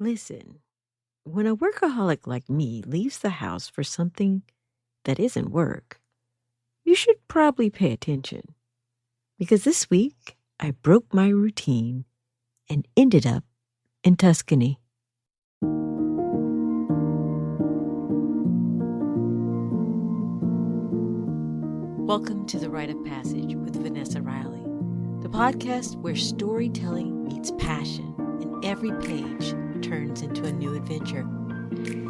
Listen, when a workaholic like me leaves the house for something that isn't work, you should probably pay attention. Because this week, I broke my routine and ended up in Tuscany. Welcome to the Rite of Passage with Vanessa Riley, the podcast where storytelling meets passion and every page turns into a new adventure.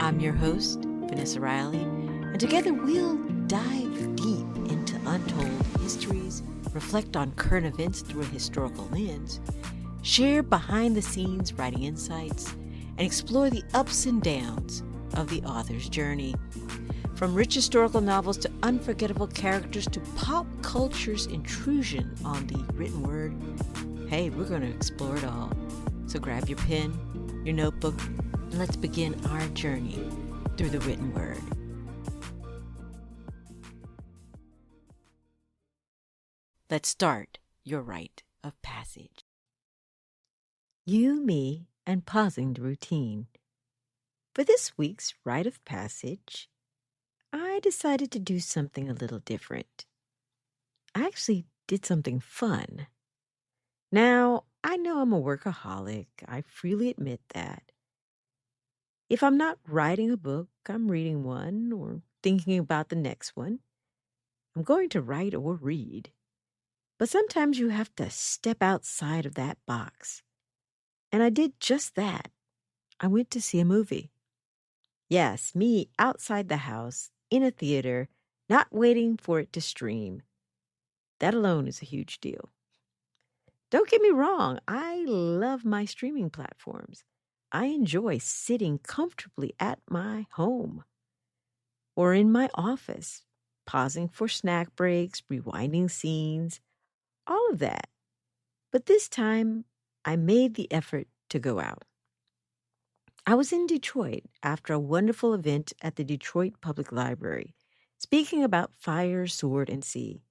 I'm your host, Vanessa Riley, and together we'll dive deep into untold histories, reflect on current events through a historical lens, share behind-the-scenes writing insights, and explore the ups and downs of the author's journey. From rich historical novels to unforgettable characters to pop culture's intrusion on the written word, hey, we're going to explore it all. So grab your pen, your notebook, and let's begin our journey through the written word. Let's start your rite of passage. You, me, and pausing the routine. For this week's rite of passage, I decided to do something a little different. I actually did something fun. Now, I know I'm a workaholic. I freely admit that. If I'm not writing a book, I'm reading one or thinking about the next one. I'm going to write or read. But sometimes you have to step outside of that box. And I did just that. I went to see a movie. Yes, me outside the house, in a theater, not waiting for it to stream. That alone is a huge deal. Don't get me wrong, I love my streaming platforms. I enjoy sitting comfortably at my home or in my office, pausing for snack breaks, rewinding scenes, all of that. But this time, I made the effort to go out. I was in Detroit after a wonderful event at the Detroit Public Library, speaking about fire, sword, and sea.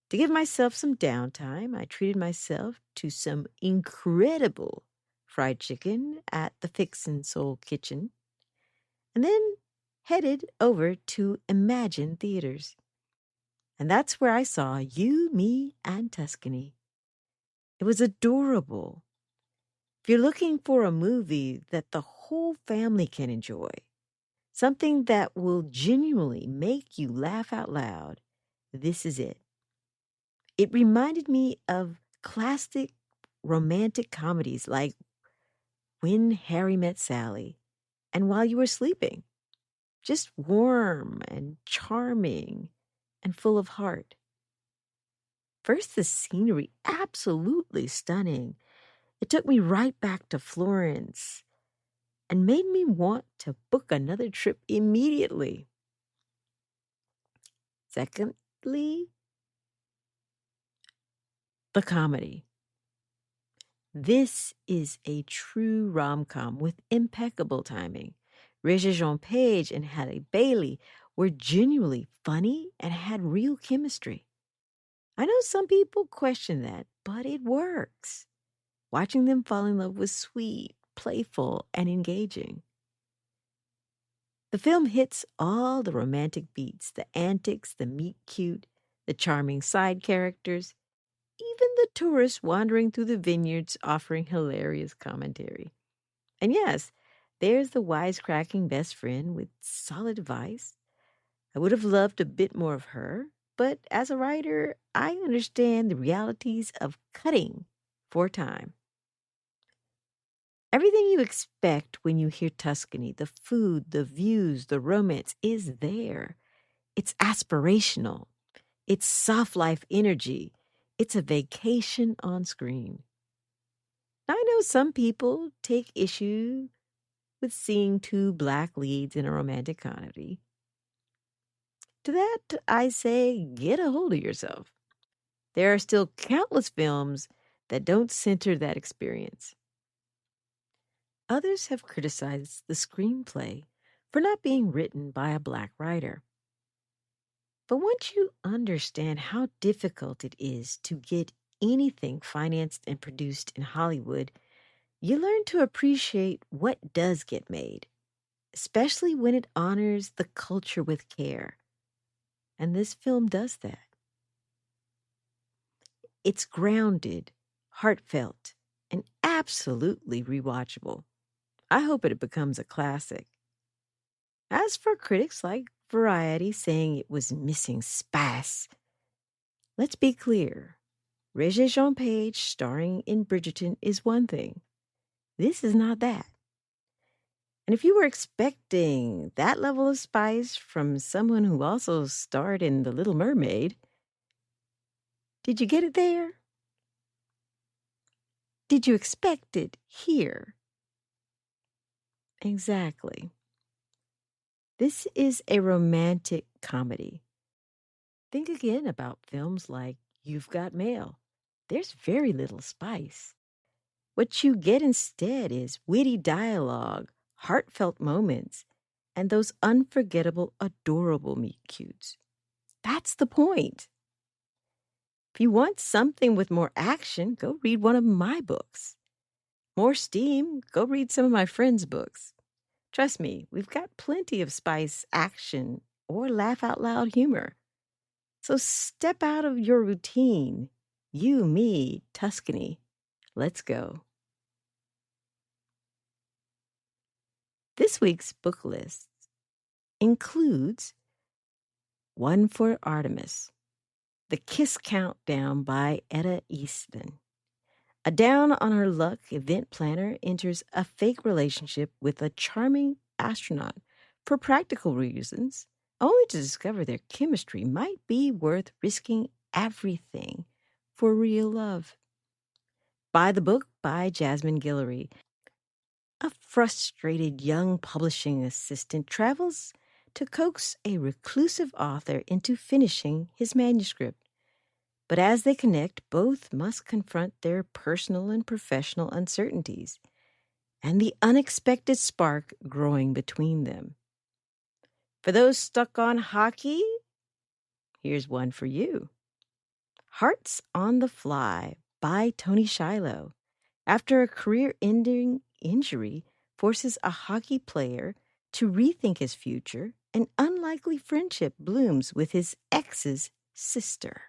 To give myself some downtime, I treated myself to some incredible fried chicken at the Fixin' Soul Kitchen, and then headed over to Imagine Theaters. And that's where I saw You, Me, and Tuscany. It was adorable. If you're looking for a movie that the whole family can enjoy, something that will genuinely make you laugh out loud, this is it. It reminded me of classic romantic comedies like When Harry Met Sally and While You Were Sleeping. Just warm and charming and full of heart. First, the scenery, absolutely stunning. It took me right back to Florence and made me want to book another trip immediately. Secondly, the comedy. This is a true rom-com with impeccable timing. Regé-Jean Page and Halle Bailey were genuinely funny and had real chemistry. I know some people question that, but it works. Watching them fall in love was sweet, playful, and engaging. The film hits all the romantic beats, the antics, the meet-cute, the charming side characters, even the tourists wandering through the vineyards offering hilarious commentary. And yes, there's the wisecracking best friend with solid advice. I would have loved a bit more of her, but as a writer, I understand the realities of cutting for time. Everything you expect when you hear Tuscany, the food, the views, the romance is there. It's aspirational. It's soft life energy. It's a vacation on screen. Now, I know some people take issue with seeing two black leads in a romantic comedy. To that, I say, get a hold of yourself. There are still countless films that don't center that experience. Others have criticized the screenplay for not being written by a black writer. But once you understand how difficult it is to get anything financed and produced in Hollywood, you learn to appreciate what does get made, especially when it honors the culture with care. And this film does that. It's grounded, heartfelt, and absolutely rewatchable. I hope it becomes a classic. As for critics like Variety saying it was missing spice, let's be clear. Regé-Jean Page starring in Bridgerton is one thing. This is not that. And if you were expecting that level of spice from someone who also starred in The Little Mermaid, did you get it there? Did you expect it here? Exactly. This is a romantic comedy. Think again about films like You've Got Mail. There's very little spice. What you get instead is witty dialogue, heartfelt moments, and those unforgettable, adorable meet-cutes. That's the point. If you want something with more action, go read one of my books. More steam, go read some of my friends' books. Trust me, we've got plenty of spice, action, or laugh-out-loud humor. So step out of your routine. You, me, Tuscany. Let's go. This week's book list includes One for Artemis, The Kiss Countdown by Etta Easton. A down-on-her-luck event planner enters a fake relationship with a charming astronaut for practical reasons, only to discover their chemistry might be worth risking everything for real love. Buy the book by Jasmine Guillory. A frustrated young publishing assistant travels to coax a reclusive author into finishing his manuscript. But as they connect, both must confront their personal and professional uncertainties and the unexpected spark growing between them. For those stuck on hockey, here's one for you. Hearts on the Fly by Tony Shiloh. After a career-ending injury forces a hockey player to rethink his future, an unlikely friendship blooms with his ex's sister.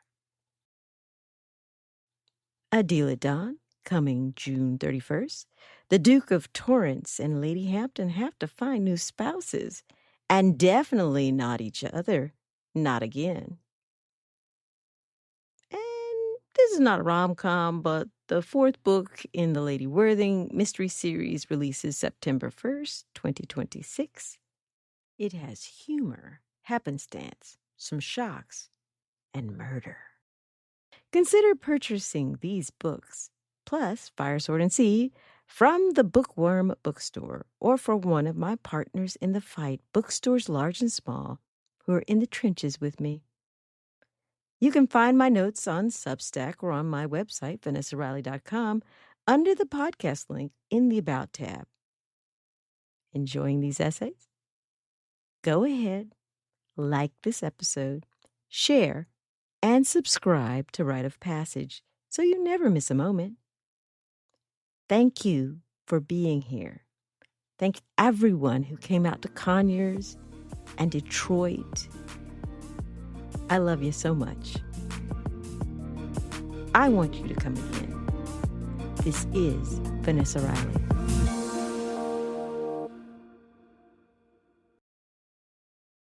Adela Dawn, coming June 31st. The Duke of Torrance and Lady Hampton have to find new spouses, and definitely not each other. Not again. And this is not a rom-com, but the fourth book in the Lady Worthing mystery series releases September 1st, 2026. It has humor, happenstance, some shocks, and murder. Consider purchasing these books, plus Fire, Sword, and Sea, from the Bookworm Bookstore, or for one of my partners in the fight, bookstores large and small, who are in the trenches with me. You can find my notes on Substack or on my website, VanessaRiley.com, under the podcast link in the About tab. Enjoying these essays? Go ahead, like this episode, share, and subscribe to Rite of Passage so you never miss a moment. Thank you for being here. Thank everyone who came out to Conyers and Detroit. I love you so much. I want you to come again. This is Vanessa Riley.